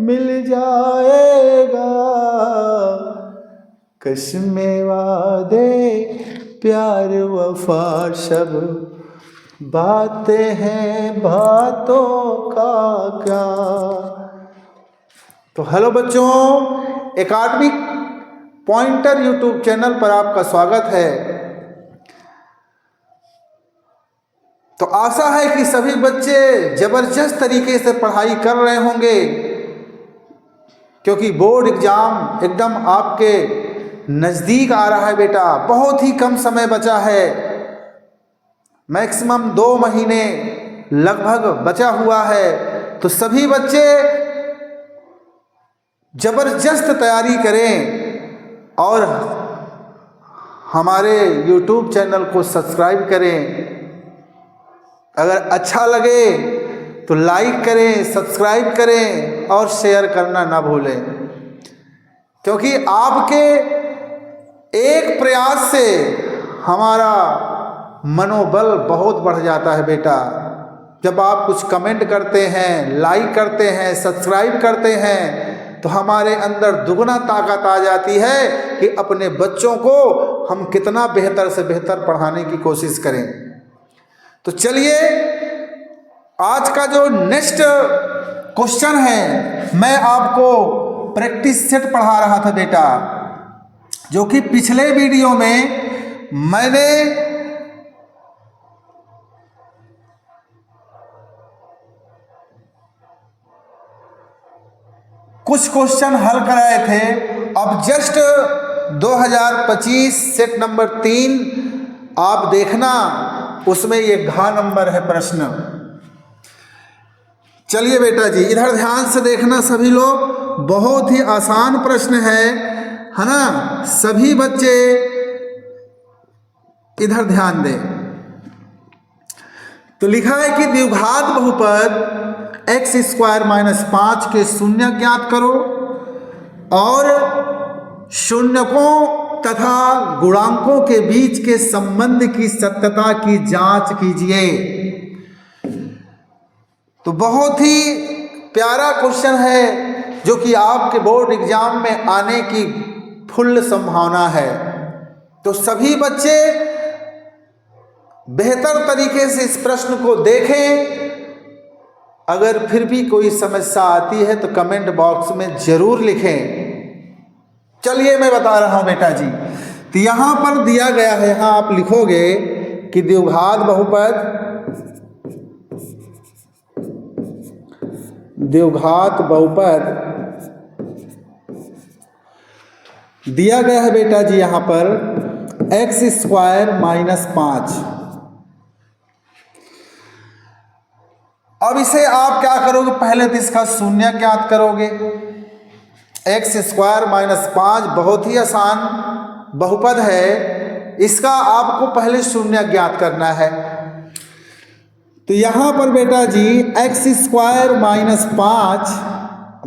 मिल जाएगा। कस्मे वादे प्यार वफा सब बातें हैं, बातों का क्या। तो हेलो बच्चों, एकेडमिक पॉइंटर यूट्यूब चैनल पर आपका स्वागत है। तो आशा है कि सभी बच्चे जबरदस्त तरीके से पढ़ाई कर रहे होंगे, क्योंकि बोर्ड एग्जाम एकदम आपके नज़दीक आ रहा है बेटा। बहुत ही कम समय बचा है, मैक्सिमम 2 महीने लगभग बचा हुआ है। तो सभी बच्चे जबरदस्त तैयारी करें और हमारे YouTube चैनल को सब्सक्राइब करें। अगर अच्छा लगे तो लाइक करें, सब्सक्राइब करें और शेयर करना ना भूलें, क्योंकि आपके एक प्रयास से हमारा मनोबल बहुत बढ़ जाता है बेटा। जब आप कुछ कमेंट करते हैं, लाइक करते हैं, सब्सक्राइब करते हैं, तो हमारे अंदर दुगना ताकत आ जाती है कि अपने बच्चों को हम कितना बेहतर से बेहतर पढ़ाने की कोशिश करें। तो चलिए, आज का जो नेक्स्ट क्वेश्चन है, मैं आपको प्रैक्टिस सेट पढ़ा रहा था बेटा, जो कि पिछले वीडियो में मैंने कुछ क्वेश्चन हल कराए थे। अब जस्ट 2025 सेट नंबर 3 आप देखना, उसमें ये घ नंबर है प्रश्न। चलिए बेटा जी, इधर ध्यान से देखना सभी लोग, बहुत ही आसान प्रश्न है ना। सभी बच्चे इधर ध्यान दें। तो लिखा है कि द्विघात बहुपद x² - 5 के शून्य ज्ञात करो और शून्यकों तथा गुणांकों के बीच के संबंध की सत्यता की जांच कीजिए। तो बहुत ही प्यारा क्वेश्चन है, जो कि आपके बोर्ड एग्जाम में आने की फुल संभावना है। तो सभी बच्चे बेहतर तरीके से इस प्रश्न को देखें। अगर फिर भी कोई समस्या आती है तो कमेंट बॉक्स में जरूर लिखें। चलिए मैं बता रहा हूं बेटा जी। तो यहां पर दिया गया है, यहां आप लिखोगे कि द्विघात बहुपद दिया गया है बेटा जी, यहां पर x² - 5। अब इसे आप क्या करोगे, पहले तो इसका शून्य ज्ञात करोगे। x² - 5 बहुत ही आसान बहुपद है, इसका आपको पहले शून्य ज्ञात करना है। तो यहां पर बेटा जी x² - 5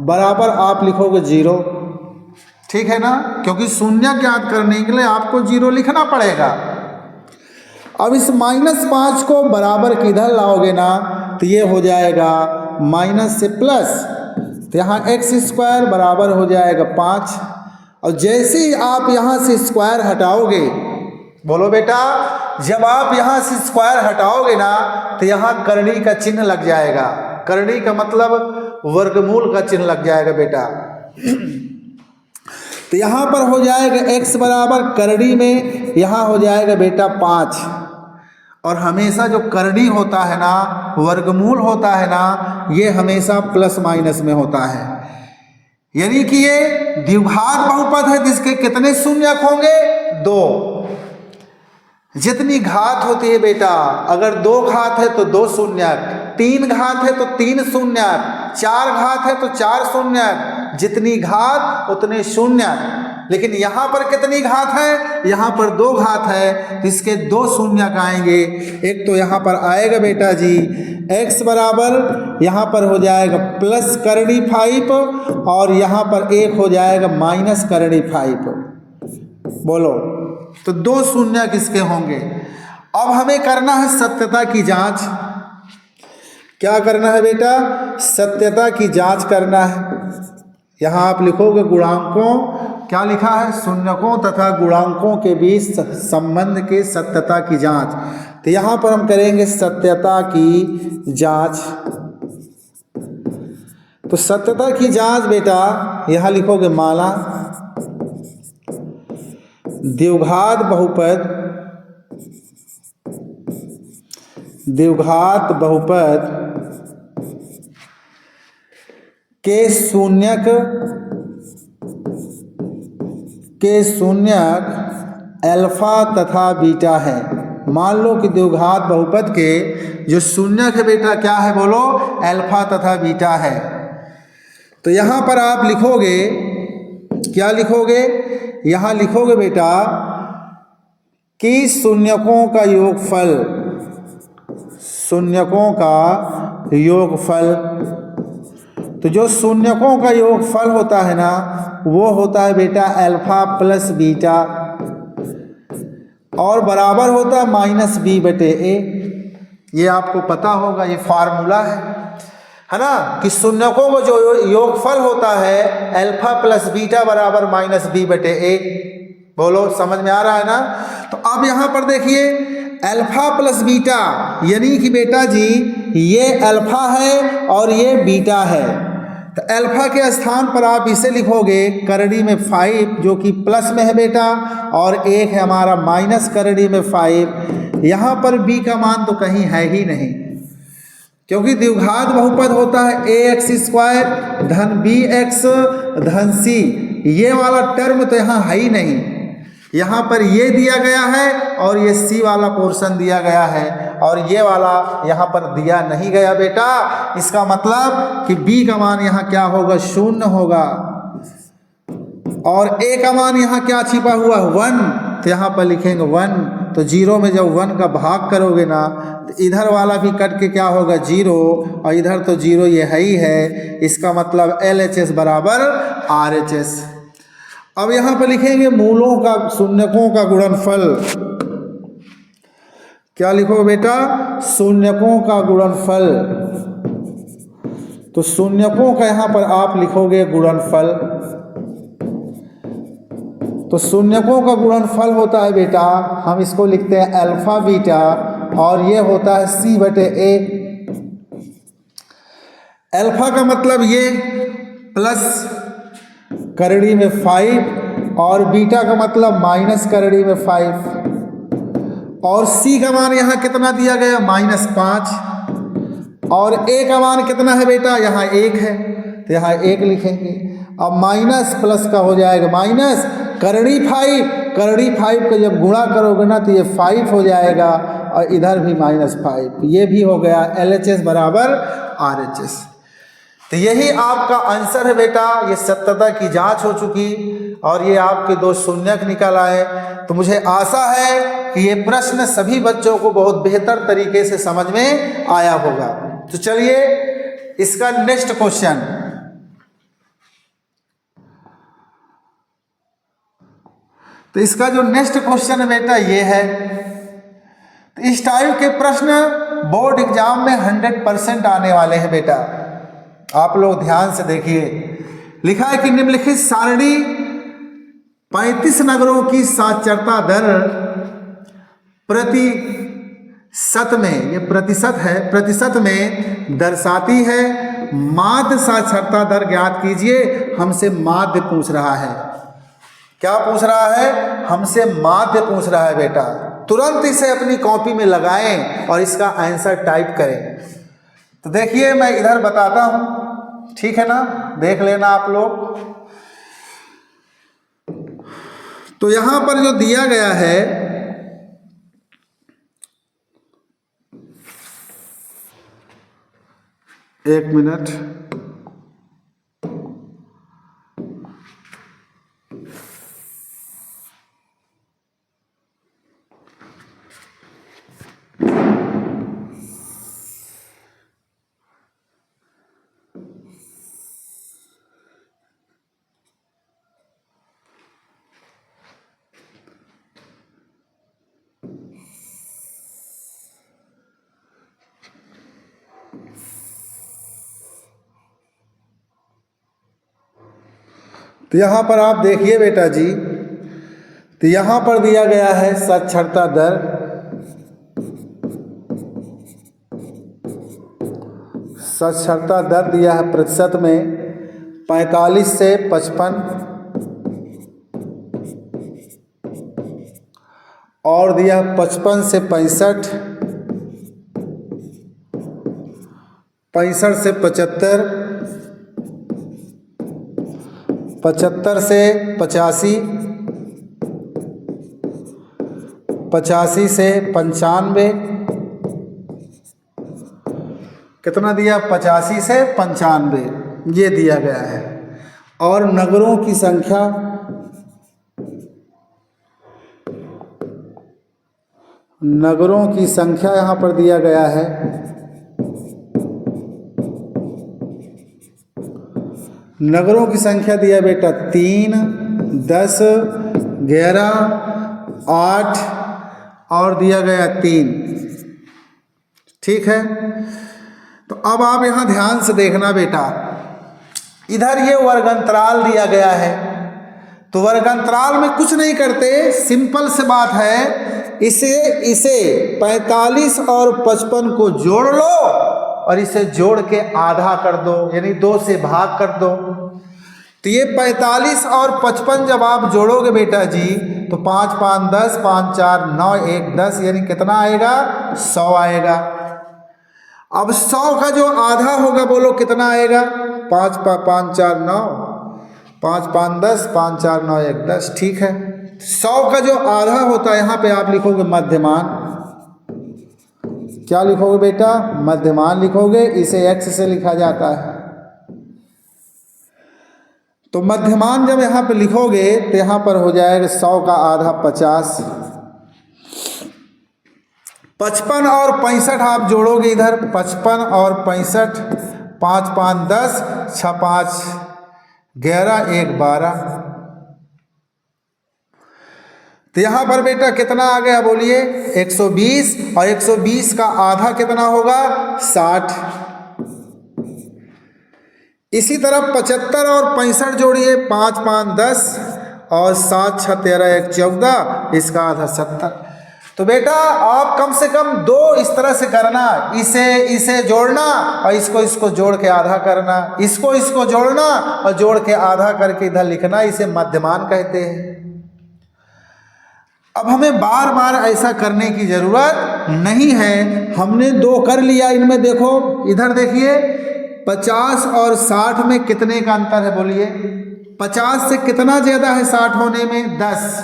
बराबर आप लिखोगे 0, ठीक है ना, क्योंकि शून्य ज्ञात करने के लिए आपको 0 लिखना पड़ेगा। अब इस -5 को बराबर किधर लाओगे ना, तो ये हो जाएगा माइनस से प्लस, तो यहाँ x² बराबर हो जाएगा 5। और जैसे ही आप यहाँ से स्क्वायर हटाओगे, बोलो बेटा, जब आप यहाँ से स्क्वायर हटाओगे ना, तो यहाँ करनी का चिन्ह लग जाएगा। करनी का मतलब वर्गमूल का चिन्ह लग जाएगा बेटा। तो यहाँ पर हो जाएगा x बराबर करनी में यहाँ हो जाएगा बेटा 5। और हमेशा जो करनी होता है ना, वर्गमूल होता है ना, ये हमेशा प्लस माइनस में होता है। यानी कि ये द्विघात बहुपद है जिसके कितने शून्यक होंगे, 2। जितनी घात होती है बेटा, अगर 2 घात है तो 2 शून्यक, 3 घात है तो 3 शून्यक, 4 घात है तो 4 शून्यक, जितनी घात उतने शून्यक। लेकिन यहाँ पर कितनी घात है, यहाँ पर 2 घात है, तो इसके 2 शून्यक आएंगे। एक तो यहाँ पर आएगा बेटा जी x बराबर यहाँ पर हो जाएगा प्लस करनी 5 और यहाँ पर एक हो जाएगा माइनस करनी 5। बोलो, तो 2 शून्यक इसके होंगे। अब हमें करना है सत्यता की जांच। क्या करना है बेटा, सत्यता की जांच करना है। यहाँ आप लिखोगे गुणांकों, क्या लिखा है, शून्यकों तथा गुणांकों के बीच संबंध के सत्यता की जांच। तो यहाँ पर हम करेंगे सत्यता की जांच। तो सत्यता की जांच बेटा यहाँ लिखोगे माला द्विघात बहुपद के शून्यक अल्फा तथा बीटा है। मान लो कि द्विघात बहुपद के जो शून्यक है बेटा क्या है, बोलो, अल्फा तथा बीटा है। तो यहाँ पर आप लिखोगे, क्या लिखोगे, यहाँ लिखोगे बेटा कि शून्यकों का योगफल, तो जो शून्यकों का योगफल होता है ना, वो होता है बेटा अल्फा प्लस बीटा, और बराबर होता है माइनस बी बटे ए। ये आपको पता होगा, ये फार्मूला है ना, कि शून्यकों को जो योगफल होता है अल्फा प्लस बीटा बराबर माइनस बी बटे ए। बोलो, समझ में आ रहा है ना। तो अब यहाँ पर देखिए अल्फा प्लस बीटा, यानी कि बेटा जी ये अल्फा है और ये बीटा है। तो अल्फा के स्थान पर आप इसे लिखोगे करड़ी में 5 जो कि प्लस में है बेटा, और एक है हमारा माइनस करड़ी में 5। यहाँ पर बी का मान तो कहीं है ही नहीं, क्योंकि द्विघात बहुपद होता है ax² धन bx धन c। ये वाला टर्म तो यहाँ है ही नहीं, यहाँ पर ये दिया गया है और ये c वाला पोर्शन दिया गया है, और ये वाला यहाँ पर दिया नहीं गया बेटा। इसका मतलब कि b का मान यहाँ क्या होगा, 0 होगा, और a का मान यहाँ क्या छिपा हुआ, 1। तो यहाँ पर लिखेंगे 1। तो 0 में जब 1 का भाग करोगे ना, तो इधर वाला भी कट के क्या होगा 0, और इधर तो 0 ये है ही है। इसका मतलब LHS बराबर RHS। अब यहाँ पर लिखेंगे मूलों का, शून्यकों का गुणनफल। क्या लिखो बेटा, शून्यकों का गुणनफल। तो शून्यकों का यहाँ पर आप लिखोगे गुणनफल। तो शून्यकों का गुणनफल होता है बेटा, हम इसको लिखते हैं अल्फा बीटा, और ये होता है c बटे a। अल्फा का मतलब ये प्लस करड़ी में 5, और बीटा का मतलब माइनस करड़ी में 5, और c का मान यहाँ कितना दिया गया, -5, और a का मान कितना है बेटा, यहाँ 1 है, तो यहाँ 1 लिखेंगे। अब माइनस प्लस का हो जाएगा माइनस करड़ी 5 को जब गुणा करोगे ना तो ये 5 हो जाएगा, और इधर भी -5, ये भी हो गया LHS बराबर RHS। तो यही आपका आंसर है बेटा। ये सत्यता की जांच हो चुकी, और ये आपके 2 शून्यक निकल आए। तो मुझे आशा है कि ये प्रश्न सभी बच्चों को बहुत बेहतर तरीके से समझ में आया होगा। तो चलिए इसका नेक्स्ट क्वेश्चन। तो इसका जो नेक्स्ट क्वेश्चन है बेटा ये है। तो इस टाइप के प्रश्न बोर्ड एग्जाम में 100% आने वाले हैं बेटा, आप लोग ध्यान से देखिए। लिखा है कि निम्नलिखित सारणी 35 नगरों की साक्षरता दर प्रतिशत में, ये प्रतिशत है, प्रतिशत में दर्शाती है। माध्य साक्षरता दर ज्ञात कीजिए। हमसे माध्य पूछ रहा है। क्या पूछ रहा है, हमसे माध्य पूछ रहा है बेटा। तुरंत इसे अपनी कॉपी में लगाएं और इसका आंसर टाइप करें। तो देखिए मैं इधर बताता हूं, ठीक है ना, देख लेना आप लोग। तो यहां पर जो दिया गया है, एक मिनट, तो यहाँ पर आप देखिए बेटा जी, तो यहाँ पर दिया गया है साक्षरता दर। साक्षरता दर दिया है प्रतिशत में 45 से 55, और दिया है 55 से 65, 65 से 75, 75 से 85, 85 से 95, कितना दिया 85 से 95, ये दिया गया है। और नगरों की संख्या, नगरों की संख्या यहाँ पर दिया गया है। नगरों की संख्या दिया बेटा 3, 10, 11, 8 और दिया गया 3। ठीक है, तो अब आप यहाँ ध्यान से देखना बेटा, इधर ये वर्गांतराल दिया गया है, तो वर्गांतराल में कुछ नहीं करते, सिंपल से बात है, इसे 45 और 55 को जोड़ लो और इसे जोड़ के आधा कर दो, यानी 2 से भाग कर दो। तो ये 45 और 55 जब आप जोड़ोगे बेटा जी, तो 5 5 10, 5 4 9, 1 10, यानी कितना आएगा 100 आएगा। अब 100 का जो आधा होगा बोलो कितना आएगा, 5 5 4 9, 5 5 10, 5 4 9, 1 10। ठीक है, 100 का जो आधा होता है यहाँ पे आप लिखोगे मध्यमान। क्या लिखोगे बेटा, मध्यमान लिखोगे, इसे x से लिखा जाता है। तो मध्यमान जब यहाँ पे लिखोगे तो यहाँ पर हो जाएगा 100 का आधा 50, 55 और 65 आप जोड़ोगे इधर, 55 और 65, 5 5 10, 6 5 11, 1 12। तो यहाँ पर बेटा कितना आ गया बोलिए 120, और 120 का आधा कितना होगा 60। इसी तरह 75 और 65 जोड़िए, 5 5 10 और 7 6 13, 1 14, इसका आधा 70। तो बेटा आप कम से कम 2 इस तरह से करना, इसे जोड़ना और इसको जोड़ के आधा करना, इसको जोड़ना और जोड़ के आधा करके इधर लिखना, इसे मध्यमान कहते हैं। अब हमें बार बार ऐसा करने की जरूरत नहीं है, हमने 2 कर लिया। इनमें देखो, इधर देखिए 50 और 60 में कितने का अंतर है बोलिए, 50 से कितना ज्यादा है 60 होने में 10।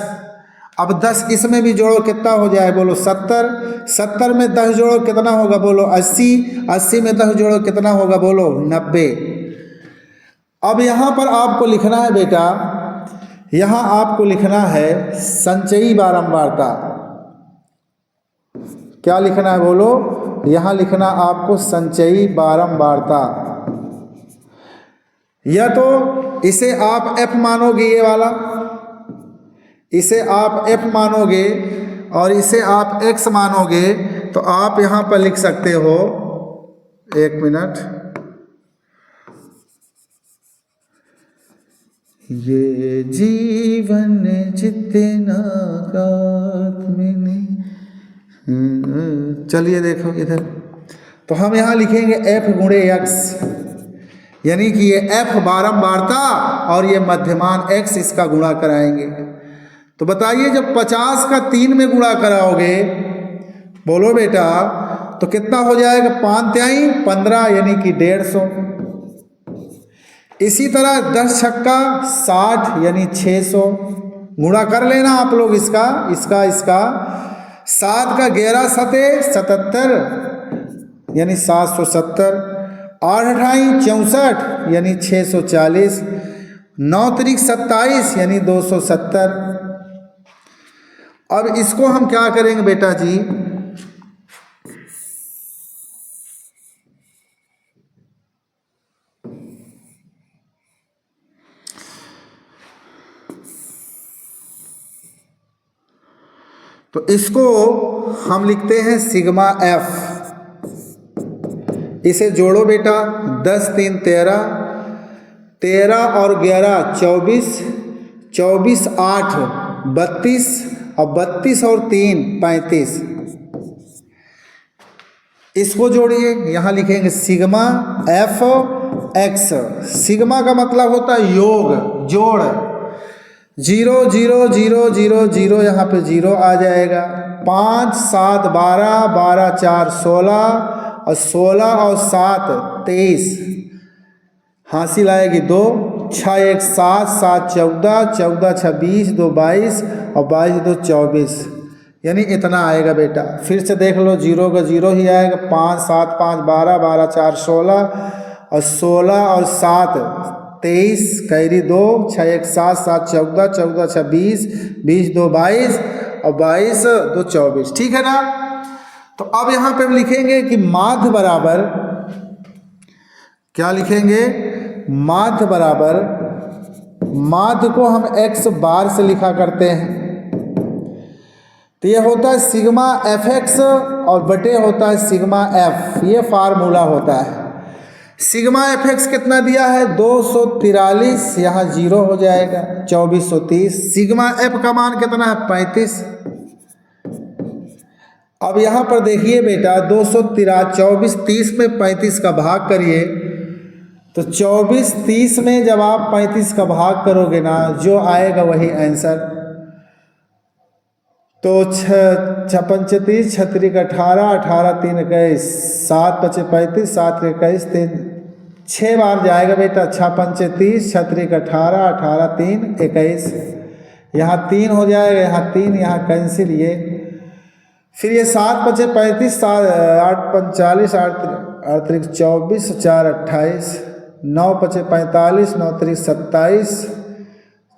अब 10 इसमें भी जोड़ो कितना हो जाए बोलो 70, 70 में 10 जोड़ो कितना होगा बोलो 80, 80 में 10 जोड़ो कितना होगा बोलो 90। अब यहाँ पर आपको लिखना है बेटा, यहाँ आपको लिखना है संचयी बारंबारता। क्या लिखना है बोलो, यहाँ लिखना आपको संचयी बारंबारता। या तो इसे आप f मानोगे, ये वाला इसे आप f मानोगे और इसे आप x मानोगे, तो आप यहाँ पर लिख सकते हो, 1 मिनट, ये जीवन जितना में, चलिए देखो इधर, तो हम यहाँ लिखेंगे f गुणे x, यानी कि ये f बारंबारता और ये मध्यमान x, इसका गुणा कराएंगे। तो बताइए जब 50 का 3 में गुणा कराओगे बोलो बेटा, तो कितना हो जाएगा, 5 तिहाई 15, यानी कि 150। इसी तरह 10 छक्का 60, यानी 600। गुणा कर लेना आप लोग इसका 7 का 11 सते 77, यानी 770, 8 अठाई 64, यानी 640, 9 तिरिक 27, यानी 270। अब इसको हम क्या करेंगे बेटा जी, तो इसको हम लिखते हैं सिग्मा एफ। इसे जोड़ो बेटा, 10 3 13, 13 और 11 24, 24 8 32 और 32 और 3 35। इसको जोड़िए, यहाँ लिखेंगे सिग्मा एफ एक्स। सिग्मा का मतलब होता है योग, जोड़। 0 0 0 0 0 यहाँ पे 0 आ जाएगा। 5 7 12, 12 4 16 और 16 और 7 23। हासिल आएगी 2, 6 1 7, 7 14, 14 26, 2 22 और 22 2 24, यानी इतना आएगा बेटा। फिर से देख लो, 0 का 0 ही आएगा। 5 7 5 12, 12 4 16 और 16 और 7 23, कैरी 2, 6 1 7, 7 14, 14 26, 20 2 22 और 22 2 24। ठीक है ना। तो अब यहाँ पे हम लिखेंगे कि माध्य बराबर, क्या लिखेंगे, माध्य बराबर, माध्य को हम x बार से लिखा करते हैं। तो ये होता है सिग्मा एफ एक्स और बटे होता है सिग्मा एफ, ये फार्मूला होता है। सिग्मा एफ एक्स कितना दिया है, 243, यहाँ 0 हो जाएगा, 2430। सिग्मा एफ का मान कितना है, 35। अब यहाँ पर देखिए बेटा, 243, 24 30 में 35 का भाग करिए, तो 24 30 में जब आप 35 का भाग करोगे ना, जो आएगा वही आंसर। तो 6 पंचे 30, 6 3 18, 18 3 21, 7 5 35, 7 21 3, 6 बार जाएगा बेटा। 6 पंचे 30, 6 3 18, 18 3 21, यहाँ 3 हो जाएगा, यहाँ 3, यहाँ कैंसिल ये। फिर ये 7 5 35, 8 45, 8 3 24, 4 28, 9 5 45, 9 3 27,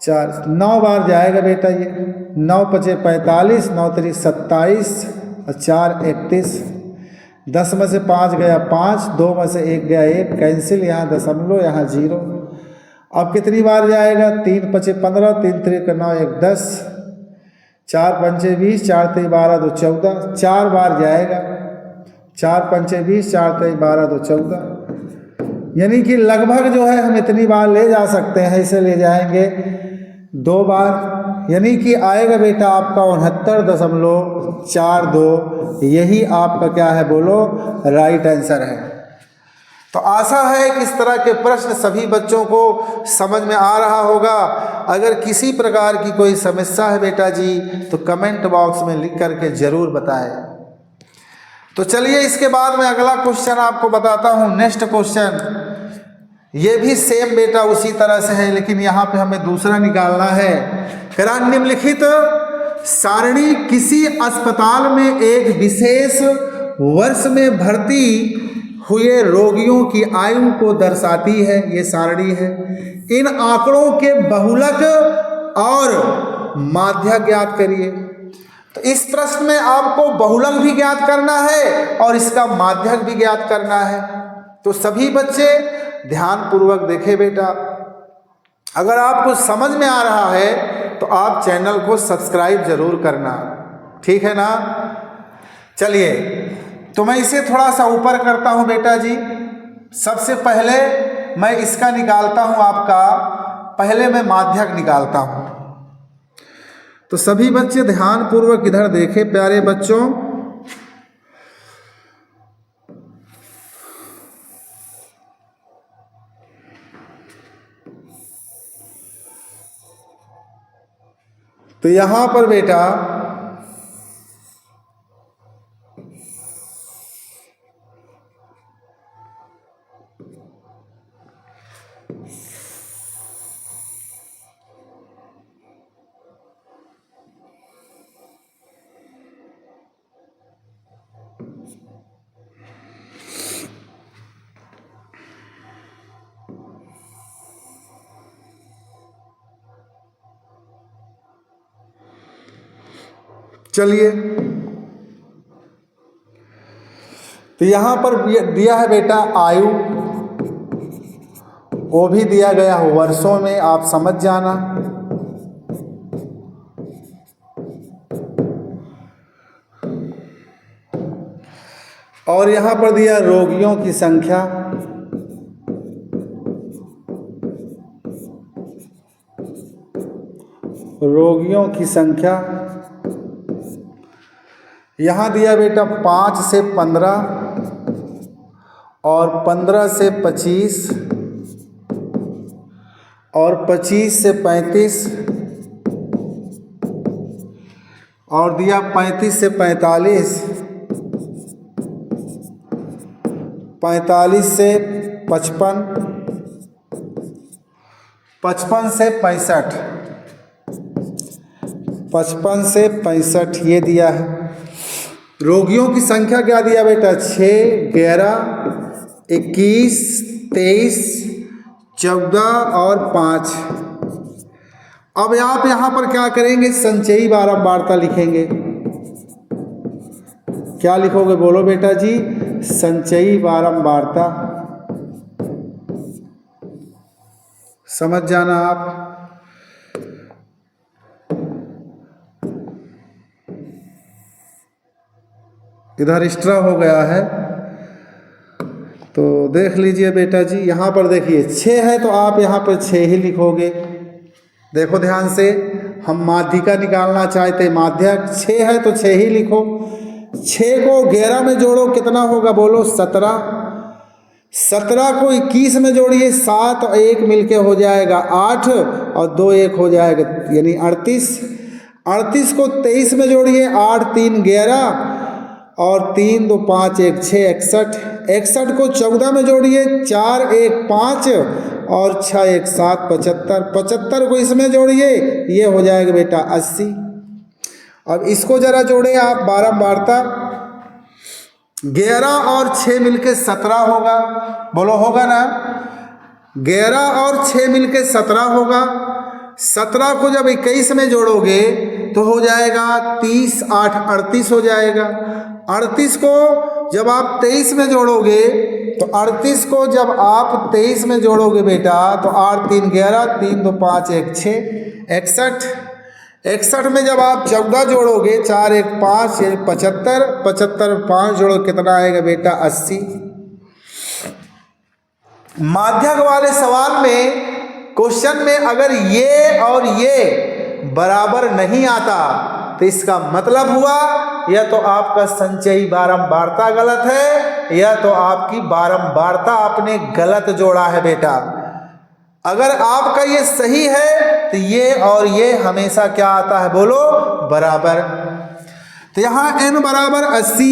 4 9 बार जाएगा बेटा ये। 9 5 45, 9 3 27 और 4 31। 10 में से 5 गया 5, 2 में से 1 गया 1, कैंसिल, यहाँ दशमलव, यहाँ 0। अब कितनी बार जाएगा, 3 5 15, 3 3 9 1 10, 4 पंचे 20, 4 3 12 2 14, 4 बार जाएगा। 4 पंचे 20, 4 3 12 2 14, यानी कि लगभग जो है हम इतनी बार ले जा सकते हैं। इसे ले जाएंगे 2 बार, यानी कि आएगा बेटा आपका 69.42। यही आपका क्या है, बोलो, राइट आंसर है। तो आशा है कि इस तरह के प्रश्न सभी बच्चों को समझ में आ रहा होगा। अगर किसी प्रकार की कोई समस्या है बेटा जी, तो कमेंट बॉक्स में लिख करके जरूर बताएं। तो चलिए, इसके बाद मैं अगला क्वेश्चन आपको बताता हूँ। नेक्स्ट क्वेश्चन ये भी सेम बेटा उसी तरह से है, लेकिन यहाँ पे हमें दूसरा निकालना है। करा, निम्नलिखित सारणी किसी अस्पताल में एक विशेष वर्ष में भर्ती हुए रोगियों की आयु को दर्शाती है। ये सारणी है। इन आंकड़ों के बहुलक और माध्यक ज्ञात करिए। तो इस प्रश्न में आपको बहुलक भी ज्ञात करना है और इसका माध्यक भी ज्ञात करना है। तो सभी बच्चे ध्यान पूर्वक देखें बेटा। अगर आपको समझ में आ रहा है तो आप चैनल को सब्सक्राइब जरूर करना, ठीक है ना। चलिए, तो मैं इसे थोड़ा सा ऊपर करता हूं बेटा जी। सबसे पहले मैं इसका निकालता हूं आपका, पहले मैं माध्यक निकालता हूं। तो सभी बच्चे ध्यान पूर्वक इधर देखें प्यारे बच्चों। तो यहां पर बेटा चलिए, तो यहां पर दिया है बेटा आयु, वो भी दिया गया हो वर्षों में, आप समझ जाना। और यहां पर दिया रोगियों की संख्या। रोगियों की संख्या यहाँ दिया बेटा 5 से 15 और 15 से 25 और 25 से 35 और दिया 35 से 45, 45 से 55, 55 से 65, 55 से 65 ये दिया है। रोगियों की संख्या क्या दिया बेटा 6, 11, 21, 23, 14 और 5। अब आप यहाँ पर क्या करेंगे, संचयी बारंबारता लिखेंगे। क्या लिखोगे बोलो बेटा जी, संचयी बारंबारता। समझ जाना आप। इधर एक्स्ट्रा हो गया है तो देख लीजिए बेटा जी। यहाँ पर देखिए 6 है तो आप यहाँ पर 6 ही लिखोगे। देखो ध्यान से, हम माध्यिका निकालना चाहते, माध्यक 6 है तो 6 ही लिखो। 6 को 11 में जोड़ो कितना होगा बोलो 17। 17 को 21 में जोड़िए 7 और 1 मिलके हो जाएगा 8 और 2 1 हो जाएगा यानी 38। 38 को 23 में जोड़िए 8 3 11 और 3 2 5 1 6 61। 61 को 14 में जोड़िए 4 1 5 और 6 1 7 75। 75 को इसमें जोड़िए ये हो जाएगा बेटा 80। अब इसको जरा जोड़े आप बारंबारता। 11 और 6 मिलके 17 होगा, बोलो होगा ना। 11 और 6 मिलके 17 होगा। 17 को जब 21 में जोड़ोगे तो हो जाएगा 30 8 38 हो जाएगा। 38 को जब आप 23 में जोड़ोगे तो 38 को जब आप 23 में जोड़ोगे बेटा तो 8 3 11 3 2 5 1 6 61। 61 में जब आप 14 जोड़ोगे 4 1 5 75। 75 5 जोड़ो कितना आएगा बेटा 80। माध्यक वाले सवाल में क्वेश्चन में अगर ये और ये बराबर नहीं आता तो इसका मतलब हुआ या तो आपका संचयी बारंबारता गलत है या तो आपकी बारंबारता आपने गलत जोड़ा है बेटा। अगर आपका ये सही है तो ये और ये हमेशा क्या आता है बोलो बराबर। तो यहाँ n बराबर 80।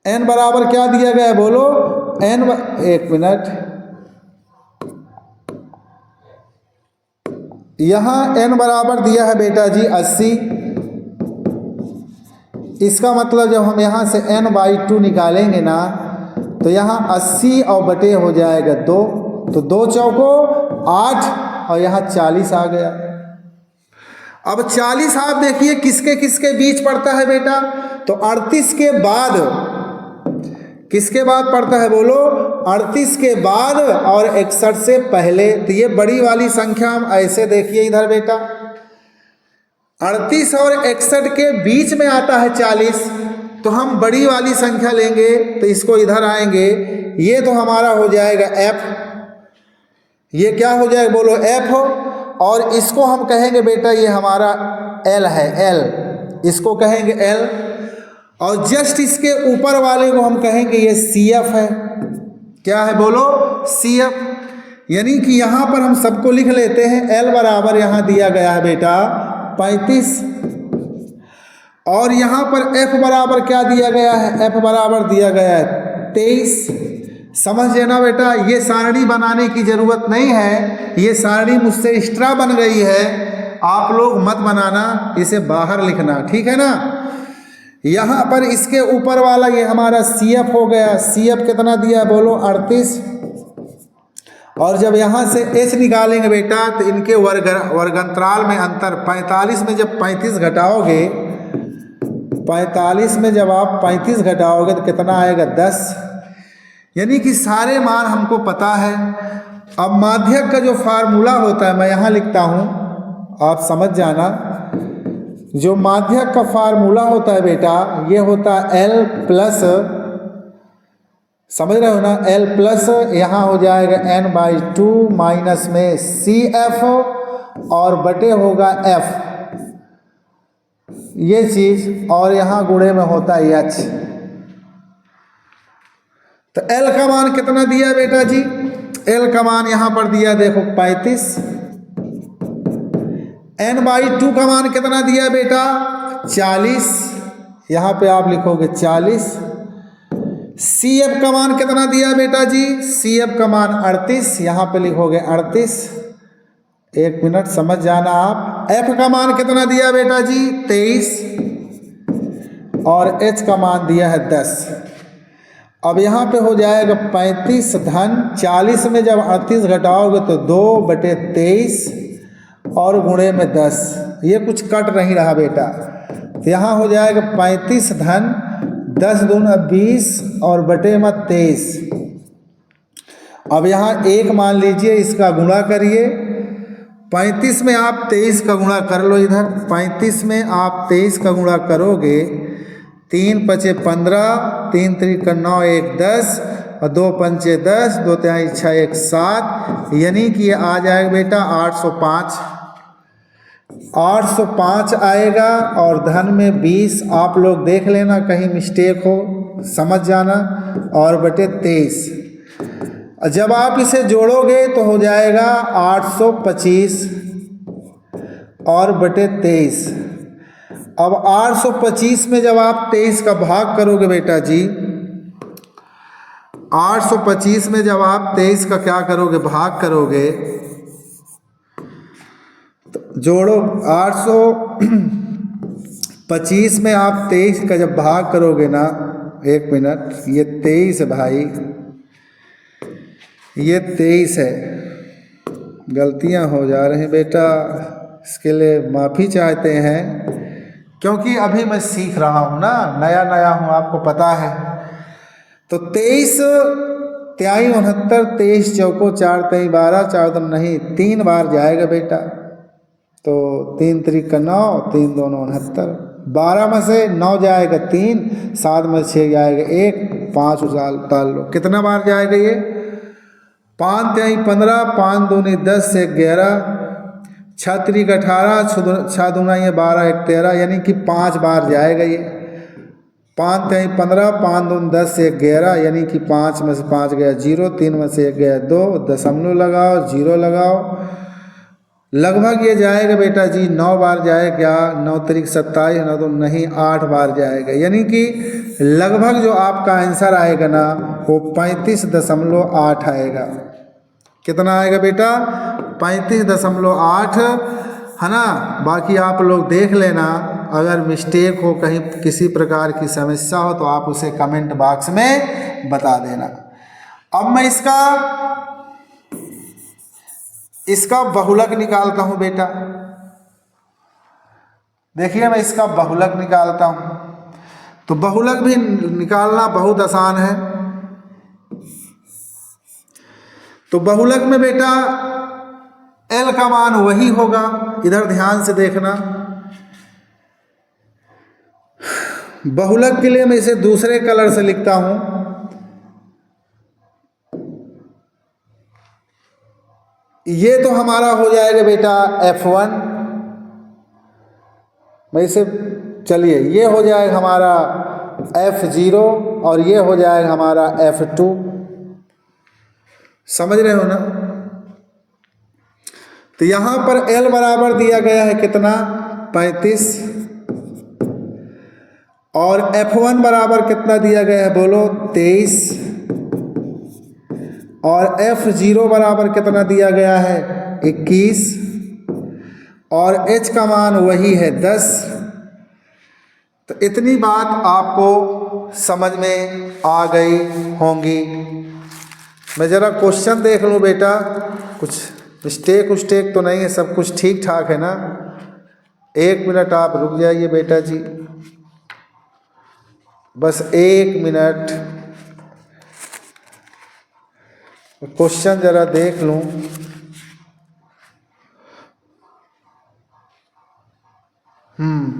n बराबर क्या दिया गया है बोलो n, एक मिनट, यहाँ n बराबर दिया है बेटा जी 80। इसका मतलब जब हम यहाँ से n/2 निकालेंगे ना तो यहाँ 80 और बटे हो जाएगा 2, तो 2 चौको 8 और यहाँ 40 आ गया। अब 40 आप देखिए किसके किसके बीच पड़ता है बेटा, तो 38 के बाद, किसके बाद पड़ता है बोलो 38 के बाद और 61 से पहले। तो ये बड़ी वाली संख्या हम ऐसे देखिए इधर बेटा 38 और 61 के बीच में आता है 40, तो हम बड़ी वाली संख्या लेंगे तो इसको इधर आएंगे, ये तो हमारा हो जाएगा f। ये क्या हो जाएगा बोलो f हो, और इसको हम कहेंगे बेटा ये हमारा l है, l इसको कहेंगे l, और जस्ट इसके ऊपर वाले को हम कहेंगे ये CF है। क्या है बोलो CF। यानी कि यहाँ पर हम सबको लिख लेते हैं। L बराबर यहाँ दिया गया है बेटा 35 और यहाँ पर F बराबर क्या दिया गया है, F बराबर दिया गया है 23। समझ लेना बेटा, ये सारणी बनाने की जरूरत नहीं है, ये सारणी मुझसे एक्स्ट्रा बन गई है, आप लोग मत बनाना, इसे बाहर लिखना, ठीक है ना। यहाँ पर इसके ऊपर वाला ये हमारा CF हो गया। CF कितना दिया बोलो 38, और जब यहाँ से H निकालेंगे बेटा तो इनके वर्गंतराल में अंतर 45 में जब 35 घटाओगे, 45 में जब आप 35 घटाओगे तो कितना आएगा 10। यानी कि सारे मान हमको पता है। अब माध्यक का जो फार्मूला होता है मैं यहाँ लिखता हूँ, आप समझ जाना। जो माध्यक का फार्मूला होता है बेटा ये होता है L प्लस, समझ रहे हो ना, L प्लस यहाँ हो जाएगा n/2 माइनस में CF और बटे होगा f, ये चीज़, और यहाँ गुणे में होता है h। तो l का मान कितना दिया बेटा जी? l का मान यहाँ पर दिया देखो 35। n/2 का मान कितना दिया बेटा? 40, यहाँ पे आप लिखोगे 40। CF का मान कितना दिया बेटा जी? CF का मान 38, यहाँ पे लिखोगे 38। एक मिनट समझ जाना आप। F का मान कितना दिया बेटा जी? 23, और H का मान दिया है 10। अब यहाँ पे हो जाएगा 35 धन 40 में जब 38 घटाओगे तो 2/23 और गुणे में 10, ये कुछ कट नहीं रहा बेटा। तो यहाँ हो जाएगा 35 धन 10 दूना 20 और बटे में 23। अब यहाँ 1 मान लीजिए, इसका गुणा करिए। 35 में आप 23 का गुणा कर लो इधर। 35 में आप 23 का गुणा करोगे, 3 पचे 15, 3 त्रिक 9, 1 10 और 2 पंचे 10, 2 तिहाई 6, 1 7, यानी कि ये आ जाएगा बेटा 805। 805 आएगा और धन में 20, आप लोग देख लेना कहीं मिस्टेक हो, समझ जाना, और बटे 23। जब आप इसे जोड़ोगे तो हो जाएगा 825 और बटे 23। अब 825 में जब आप 23 का भाग करोगे बेटा जी, 825 में जब आप 23 का क्या करोगे? भाग करोगे, तो जोड़ो 825 में आप 23 का जब भाग करोगे ना, एक मिनट, ये 23 है भाई, ये 23 है। गलतियां हो जा रही हैं बेटा, इसके लिए माफ़ी चाहते हैं, क्योंकि अभी मैं सीख रहा हूँ ना, नया नया हूँ, आपको पता है। तो 23 तिहाई 69, 23 चौको 4 तिहाई 12, 4 दूनी नहीं, 3 बार जाएगा बेटा। तो 3 त्रिक 9, 3 दूनी 69, 12 में से 9 जाएगा 3, 7 में 6 जाएगा 1, 5 उतार लो। कितना बार जाएगा ये? 5 तिहाई 15, 5 दूनी 10 से 11, 6 त्रिक 18, 6 दूना ये 12, 1 13, यानी कि 5 बार जाएगा ये। 5 तिहाई 15, 5 दूनी 10 से 11, यानी कि 5 में से 5 गया 0, 3 में से 1 गया 2, दशमलव लगाओ, 0 लगाओ। लगभग ये जाएगा बेटा जी 9 बार जाएगा। 9 त्रिक 27, 9 दूनी नहीं 8 बार जाएगा, यानी कि लगभग जो आपका आंसर आएगा ना वो 35.8 आएगा। कितना आएगा बेटा? 35.8 है ना। बाकी आप लोग देख लेना, अगर मिस्टेक हो, कहीं किसी प्रकार की समस्या हो तो आप उसे कमेंट बॉक्स में बता देना। अब मैं इसका बहुलक निकालता हूं बेटा। देखिए मैं इसका बहुलक निकालता हूं, तो बहुलक भी निकालना बहुत आसान है। तो बहुलक में बेटा L का मान वही होगा, इधर ध्यान से देखना। बहुलक के लिए मैं इसे दूसरे कलर से लिखता हूं। ये तो हमारा हो जाएगा बेटा F1। मैं इसे, चलिए ये हो जाएगा हमारा F0 और ये हो जाएगा हमारा F2। समझ रहे हो ना। तो यहां पर L बराबर दिया गया है कितना? 35। और F1 बराबर कितना दिया गया है बोलो? 23। और F0 बराबर कितना दिया गया है? 21। और H का मान वही है 10। तो इतनी बात आपको समझ में आ गई होंगी। मैं ज़रा क्वेश्चन देख लूँ बेटा, कुछ मिस्टेक तो नहीं है, सब कुछ ठीक ठाक है ना। 1 मिनट आप रुक जाइए बेटा जी, बस 1 मिनट, क्वेश्चन ज़रा देख लूँ।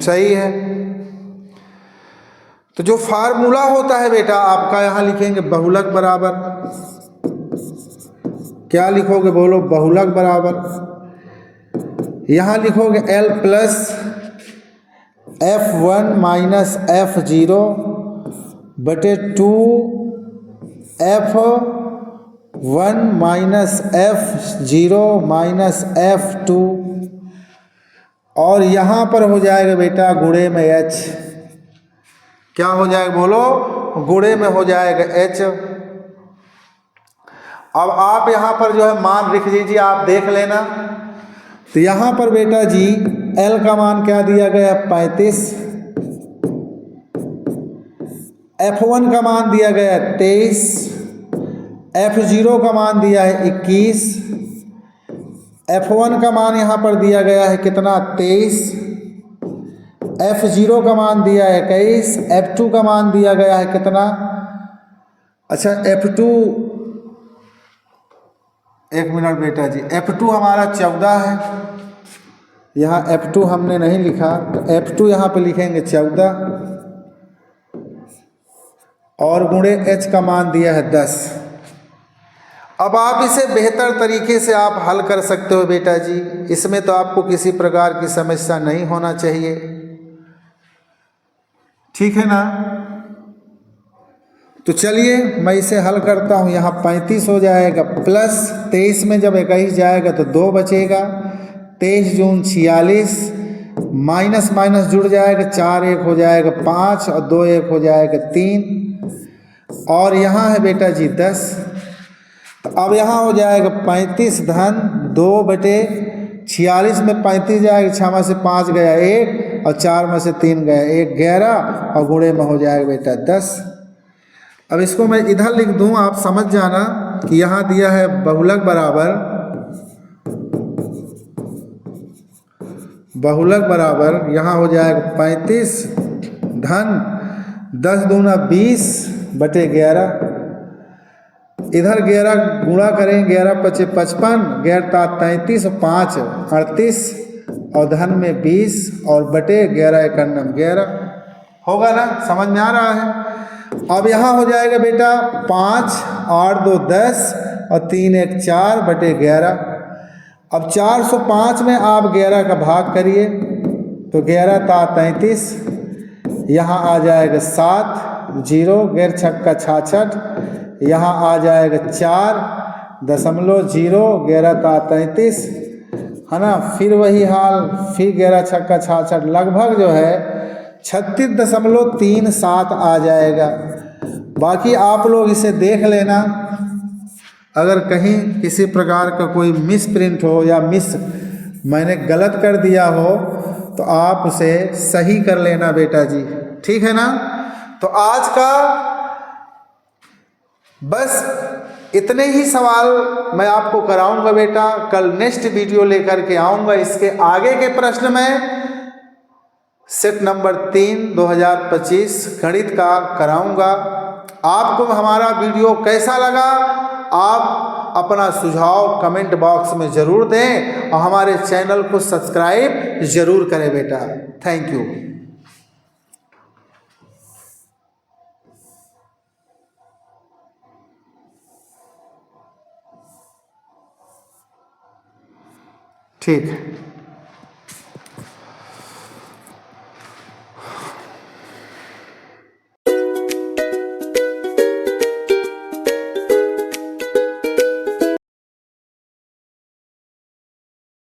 सही है। तो जो फार्मूला होता है बेटा आपका, यहाँ लिखेंगे बहुलक बराबर, क्या लिखोगे बोलो? बहुलक बराबर यहाँ लिखोगे L plus F1 minus F0 बटे 2 F1 minus F0 minus F2, और यहाँ पर हो जाएगा बेटा गुणे में H। क्या हो जाएगा बोलो? गुणे में हो जाएगा H। अब आप यहाँ पर जो है मान लिख लीजिए, आप देख लेना। तो यहाँ पर बेटा जी L का मान क्या दिया गया है? 35। F1 का मान दिया गया है 23। F0 का मान दिया है 21। F1 का मान यहाँ पर दिया गया है कितना? 23। F0 का मान दिया है 21। F2 का मान दिया गया है कितना? अच्छा F2, एक मिनट बेटा जी, F2 हमारा 14 है। यहाँ F2 हमने नहीं लिखा, तो F2 यहाँ पे लिखेंगे 14, और गुणे H का मान दिया है 10। अब आप इसे बेहतर तरीके से आप हल कर सकते हो बेटा जी, इसमें तो आपको किसी प्रकार की समस्या नहीं होना चाहिए, ठीक है ना? तो चलिए मैं इसे हल करता हूँ। यहाँ 35 हो जाएगा, प्लस 23 में जब 21 जाएगा तो 2 बचेगा, 23 जून 46, माइनस माइनस जुड़ जाएगा, 4 1 हो जाएगा 5, और 2 1 हो जाएगा 3, और यहाँ है बेटा जी 10। तो अब यहाँ हो जाएगा 35 धन 2 बटे 46 में 35 जाएगा, 6 में से 5 गया 1, और 4 में से 3 गया 1, 11, और गुणे में हो जाएगा बेटा 10। अब इसको मैं इधर लिख दूं, आप समझ जाना कि यहाँ दिया है बहुलक बराबर यहाँ हो जाएगा 35 धन 10 दूना 20 बटे 11। इधर 11 गुणा करें, 11 पचे 55, 11 33, 5 38, और धन में 20, और बटे 11 91 11। होगा ना? समझ में आ रहा है? अब यहाँ हो जाएगा बेटा 5 8 2 10, और 3 1 4 बटे 11। अब 405 में आप 11 का भाग करिए, तो 11 ता 33, यहाँ आ जाएगा 7, 0 11 छक्का 66, यहाँ आ जाएगा 4.0, 11 ता 33, है ना? फिर वही हाल, फिर 11 छक्का 66, लगभग जो है 36.37 आ जाएगा। बाकी आप लोग इसे देख लेना, अगर कहीं किसी प्रकार का कोई मिस प्रिंट हो या मैंने गलत कर दिया हो तो आप उसे सही कर लेना बेटा जी, ठीक है ना? तो आज का बस इतने ही सवाल मैं आपको कराऊंगा बेटा, कल नेक्स्ट वीडियो लेकर के आऊंगा। इसके आगे के प्रश्न में सेट नंबर 3 2025 गणित का कराऊंगा। आपको हमारा वीडियो कैसा लगा, आप अपना सुझाव कमेंट बॉक्स में ज़रूर दें, और हमारे चैनल को सब्सक्राइब ज़रूर करें बेटा। Thank you. ठीक।